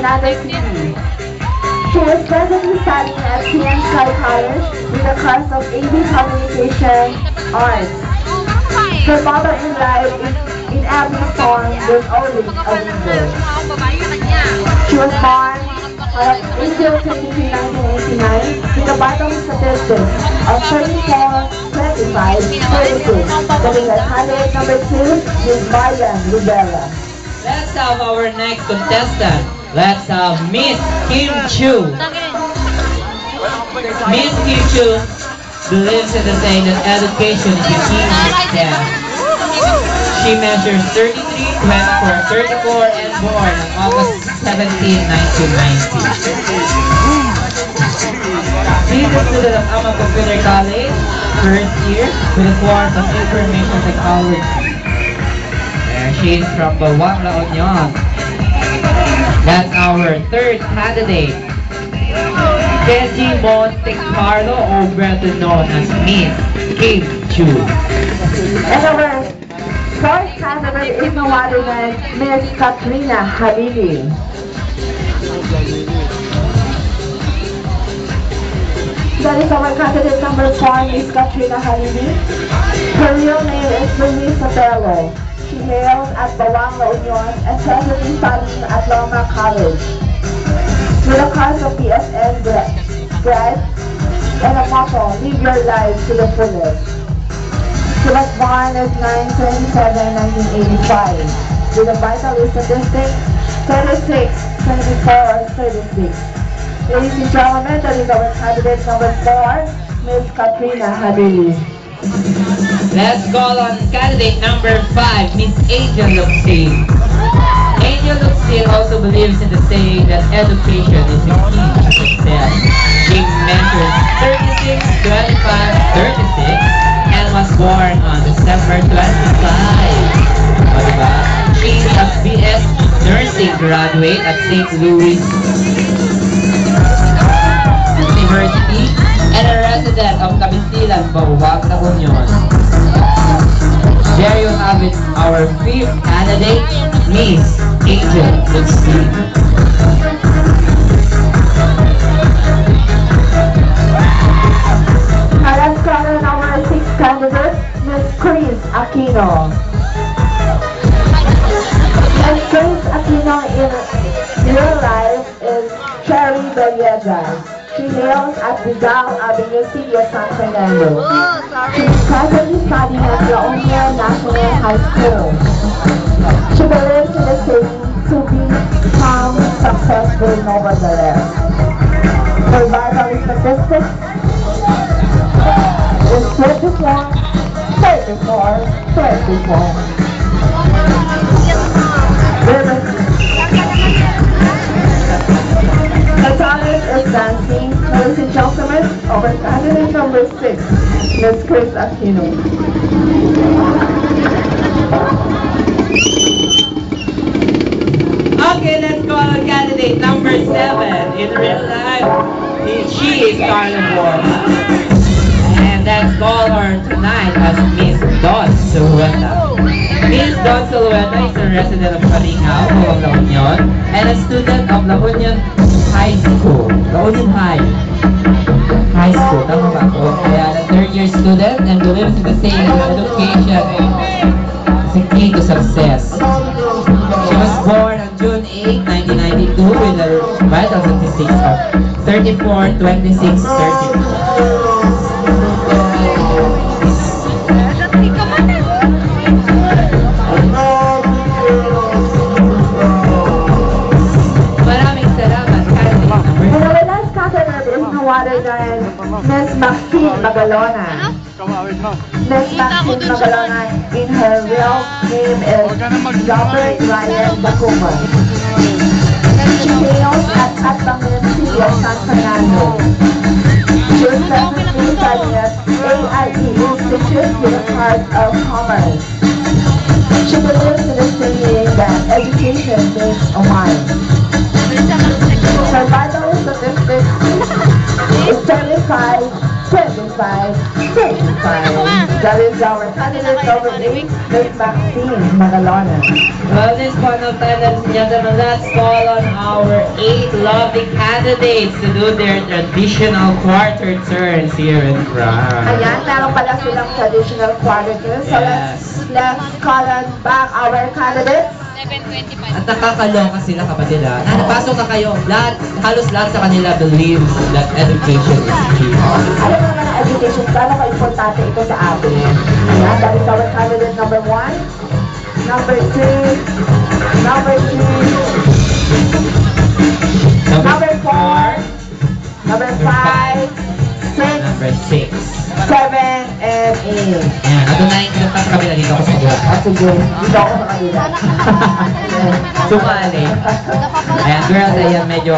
Fernando City. She is presently studying at TN Sky College with a course of AV Communication Arts. Her motto in life in every storm was always a window. She was born on April 23, 1989 with a vital statistics of 34, 25, 36, getting a candidate number 2, Ms. Marian Rivera. Let's have our next contestant. Let's have Miss Kim Chu. Miss Kim Chu believes in the saying that education is the key to success. She measures 33, 24, 34, and born on August 17, 1990. She is a student of Ama Computer College, first year, with a course of Information Technology. She is from Bawang, La Union. That's our third candidate, Kenji Monte Carlo, or better known as Miss Kim Chu. And our fourth candidate is no other than Miss Katrina Habibi. That is our candidate number 4, Miss Katrina Habibi. Her real name is Bernice Sotelo. She hails at Bawang, La Union and presently studying at Loma College. With a course of PSN grad and a motto, live your life to the fullest. She was born as 9/27/1985 with a vital statistic 36, 74, 36. Ladies and gentlemen, that is our candidate number 4, Ms. Katrina Habibi. Let's call on candidate number 5, Miss Angel Luxin. Angel Luxin also believes in the saying that education is the key to success. She measures 36, 25, 36, and was born on December 25. She is a BS Nursing graduate at St. Louis University and a resident of Cabisilan, Bawang, La Union. There you have it, our fifth candidate, Miss Angel Luxin. Let's call on our 6th candidate, Miss Chris Aquino. Miss Chris Aquino in real life is Cherry Villegas. She hails at Rizal Avenue, City of San Fernando. She is presently studying at La Union National High School. She believes in the saying to become successful nevertheless. Her vital statistics is 24, 34, 34. The talent is dancing. Ladies and gentlemen, our candidate number 6, Miss Chris Aquino. Okay, let's call on candidate number 7. In real life, she is carnivore. And let's call her tonight as Miss Don Sulueta. Miss Don Sulueta is a resident of Calingao, La Union, and a student of La Union High School. La Union High School, tama ba ako? Kaya a third-year student and believes in the saying that education is the key to success. She was born on June 8, 1992 with a vital statistics of 34, 26, 34. Other than Miss Maxine Magalona. Miss Maxine Magalona in her real name is Robert Ryan Bacuman. She hails at Atlangan, City of San Fernando. She is presently studying at AIE Institute with a Course of Commerce. She believes in the saying that education makes a mind. Her vital statistics is 35, 25, 35. That is our candidate number 8, Miss Maxine Magalona. Well, this point of time, ladies and gentlemen, let's call on our 8 lovely candidates to do their traditional quarter turns here in France. Ayan, meron pala silang traditional quarter turn. So let's call on back our candidates. 7:25. At nakakaloka sila kapatid ha. Napasok na kayo. Halos lahat sa kanila believes that education is key. Alam mo naman ang education, paano ka-importante ito sa atin. Ayan, that is our candidate number 1, number 2, number 3, number 4, number 5, 6, Number 6. 7, and 8. Ayan, natunayin ko sa kabila dito ako sa kabila. Sige, dito ako sa kanila. Sumali. Ayan, girls, ayan, medyo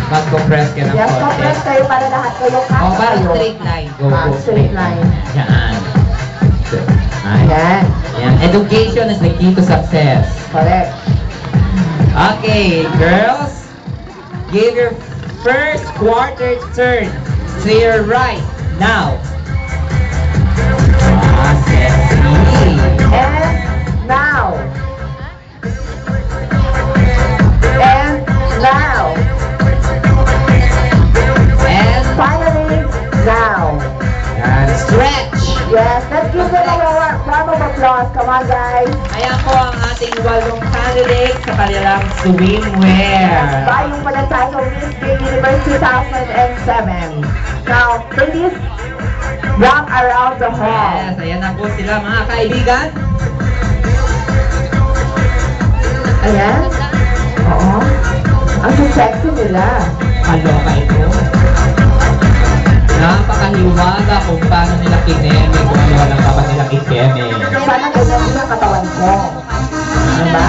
mag-compress ka ng Yes, konti. compress kayo para lahat kayo kasha O, para kayo. straight line. Go, Ah, go. straight line. Yan. Nice. Ayan, Ayan, education is the key to success. correct. Okay, girls, give your first quarter turn to your right now. Ah, sexy. And now. And now. And Finally, now. yan, stretch. Yes, let's give them a round of applause. Come on, guys. Ayan po ang ating 8 candidates sa kanilang swimwear. Bayong pala tayo Miss Gay Universe 2007. Now, ladies, walk around the hall. Yes, ayan na po sila mga kaibigan. Ayan. Oo. Ang sexy nila. Kaloka ito. Napakahiwaga kung paano nila kineme, kung ano lang dapat nila ikeme. Sana ganyan din ang katawan ko. Diba?